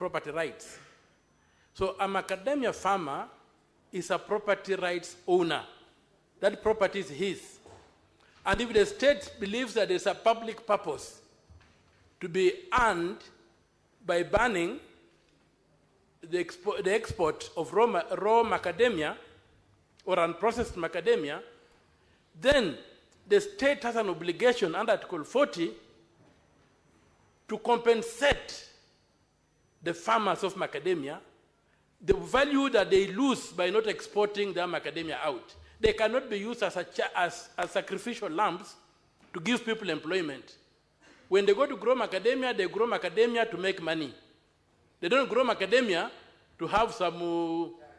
property rights. So a macadamia farmer is a property rights owner. That property is his. And if the state believes that there's a public purpose to be earned by banning the export of raw macadamia or unprocessed macadamia, then the state has an obligation under Article 40 to compensate the farmers of macadamia the value that they lose by not exporting their macadamia out. They cannot be used as sacrificial lambs to give people employment. When they go to grow macadamia, they grow macadamia to make money. They don't grow macadamia to have some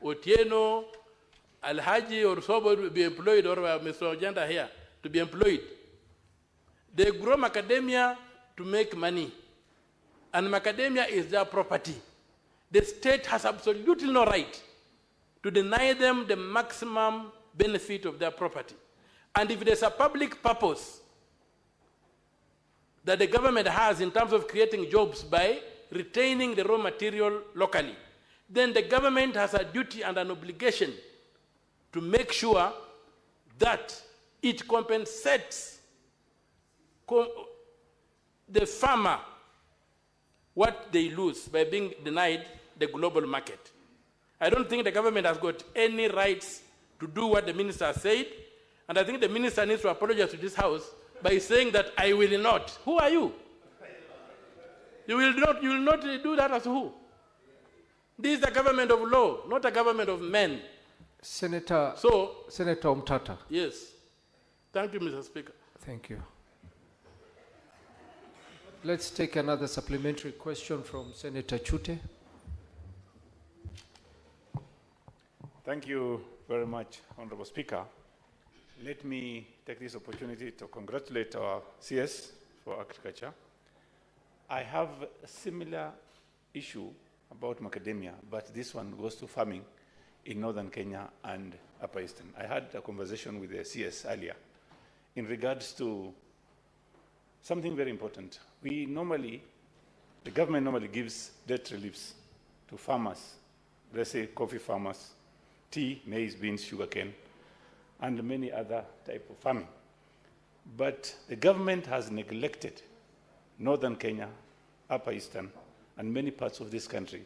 Otieno, Alhaji, or Sobo to be employed, or Mr. Ojanda here to be employed. They grow macadamia to make money. And macadamia is their property. The state has absolutely no right to deny them the maximum benefit of their property. And if there's a public purpose that the government has in terms of creating jobs by retaining the raw material locally, then the government has a duty and an obligation to make sure that it compensates the farmer what they lose by being denied the global market. I don't think the government has got any rights to do what the minister said, and I think the minister needs to apologize to this house by saying that I will not. Who are you? You will not do that as who? This is a government of law, not a government of men. Senator Omtatah. Yes. Thank you, Mr. Speaker. Thank you. Let's take another supplementary question from Senator Chute. Thank you very much, Honorable Speaker. Let me take this opportunity to congratulate our CS for agriculture. I have a similar issue about macadamia, but this one goes to farming in northern Kenya and Upper Eastern. I had a conversation with the CS earlier in regards to something very important. The government normally gives debt reliefs to farmers, let's say coffee farmers, tea, maize, beans, sugarcane, and many other type of farming. But the government has neglected northern Kenya, Upper Eastern, and many parts of this country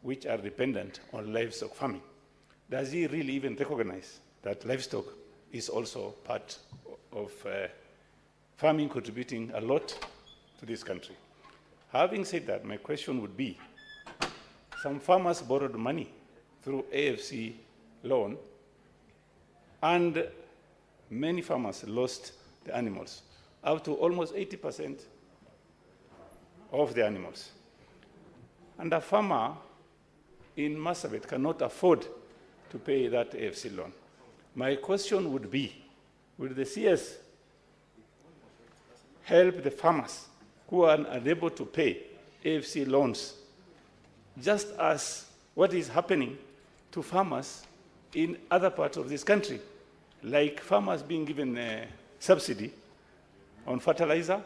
which are dependent on livestock farming. Does he really even recognize that livestock is also part of farming, contributing a lot to this country? Having said that, my question would be, some farmers borrowed money through AFC loan, and many farmers lost the animals, up to almost 80% of the animals. And a farmer in Marsabit cannot afford to pay that AFC loan. My question would be, will the CS help the farmers who are unable to pay AFC loans, just as what is happening to farmers in other parts of this country, like farmers being given a subsidy on fertilizer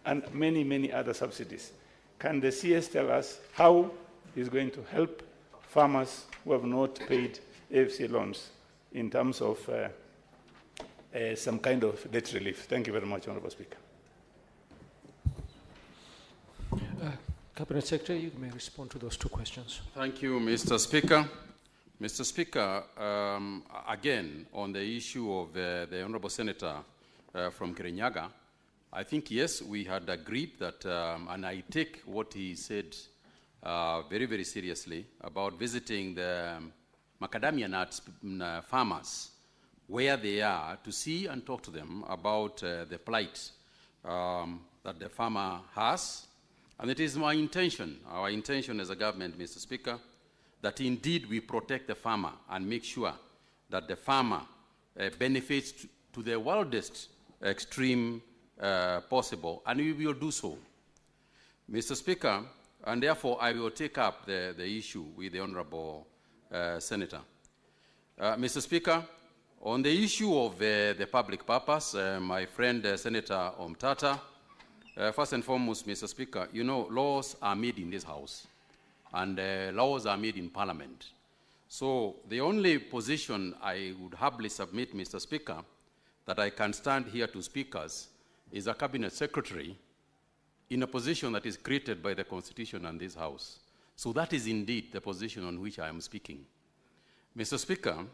and many, many other subsidies? Can the CS tell us how he's going to help farmers who have not paid AFC loans in terms of some kind of debt relief? Thank you very much, Honorable Speaker. Cabinet Secretary, you may respond to those two questions. Thank you, Mr. Speaker. Mr. Speaker, again, on the issue of the Honorable Senator from Kirinyaga, I think, yes, we had agreed that, and I take what he said very, very seriously about visiting the macadamia nut farmers where they are to see and talk to them about the plight that the farmer has. And it is my intention, our intention as a government, Mr. Speaker, that indeed we protect the farmer and make sure that the farmer benefits to the wildest extreme possible, and we will do so. Mr. Speaker, and therefore I will take up the issue with the Honorable Senator. Mr. Speaker, on the issue of the public purpose, my friend Senator Omtatah, first and foremost, Mr. Speaker, you know, laws are made in this house. and laws are made in Parliament. So the only position I would humbly submit, Mr. Speaker, that I can stand here to speak as is a cabinet secretary in a position that is created by the Constitution and this House. So that is indeed the position on which I am speaking. Mr. Speaker,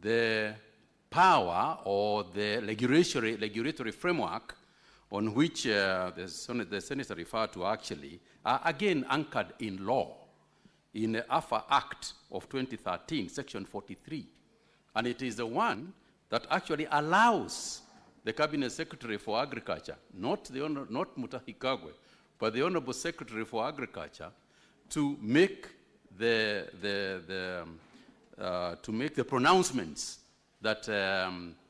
the power or the regulatory framework on which the Senator referred to actually are again anchored in law, in the AFA Act of 2013, Section 43. And it is the one that actually allows the Cabinet Secretary for Agriculture, not Mutahi Kagwe, but the Honorable Secretary for Agriculture, to make the pronouncements that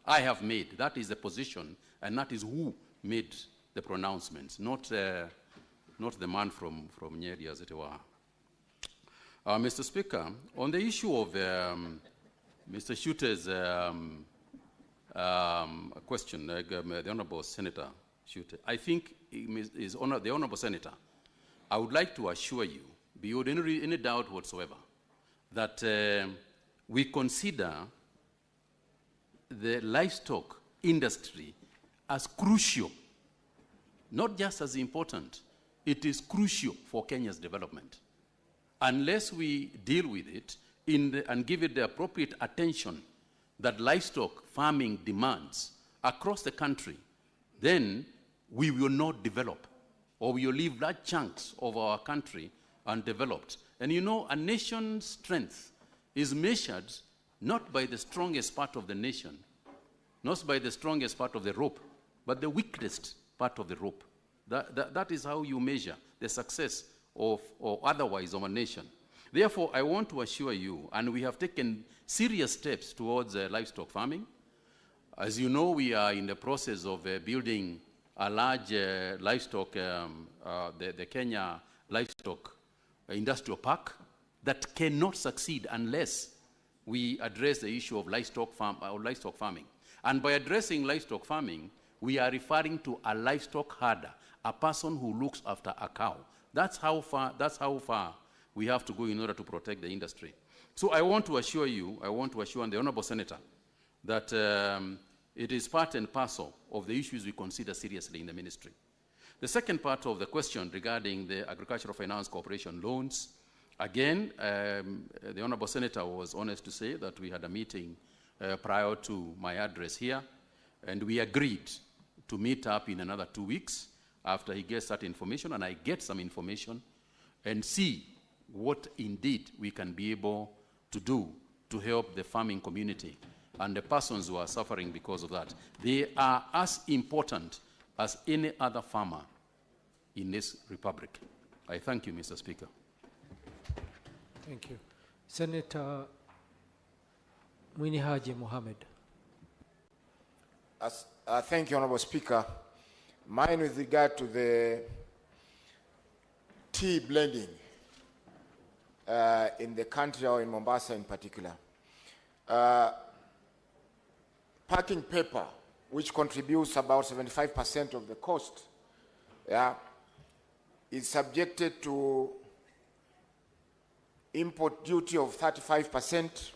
I have made. That is the position, and that is who made the pronouncements, not the man from Nyeri, as it were. Mr. Speaker, on the issue of Mr. Shute's question, the Honorable Senator Shute, I think the Honorable Senator, I would like to assure you, beyond any doubt whatsoever, that we consider the livestock industry as crucial, not just as important, it is crucial for Kenya's development. Unless we deal with it and give it the appropriate attention that livestock farming demands across the country, then we will not develop, or we will leave large chunks of our country undeveloped. And you know, a nation's strength is measured not by the strongest part of the nation, not by the strongest part of the rope, but the weakest part of the rope. That is how you measure the success of, or otherwise, of a nation. Therefore, I want to assure you, and we have taken serious steps towards livestock farming. As you know, we are in the process of building a large livestock, the Kenya Livestock Industrial Park, that cannot succeed unless we address the issue of livestock farming. And by addressing livestock farming, we are referring to a livestock herder, a person who looks after a cow. That's how far we have to go in order to protect the industry. So I want to assure you, and the Honorable Senator, that it is part and parcel of the issues we consider seriously in the ministry. The second part of the question regarding the Agricultural Finance Corporation loans, again, the Honorable Senator was honest to say that we had a meeting prior to my address here, and we agreed to meet up in another 2 weeks after he gets that information, and I get some information, and see what indeed we can be able to do to help the farming community and the persons who are suffering because of that. They are as important as any other farmer in this republic. I thank you, Mr. Speaker. Thank you. Senator Mwini Haji Mohammed. Thank you, Honorable Speaker. Mine with regard to the tea blending in the country, or in Mombasa in particular. Packing paper, which contributes about 75% of the cost, is subjected to import duty of 35%,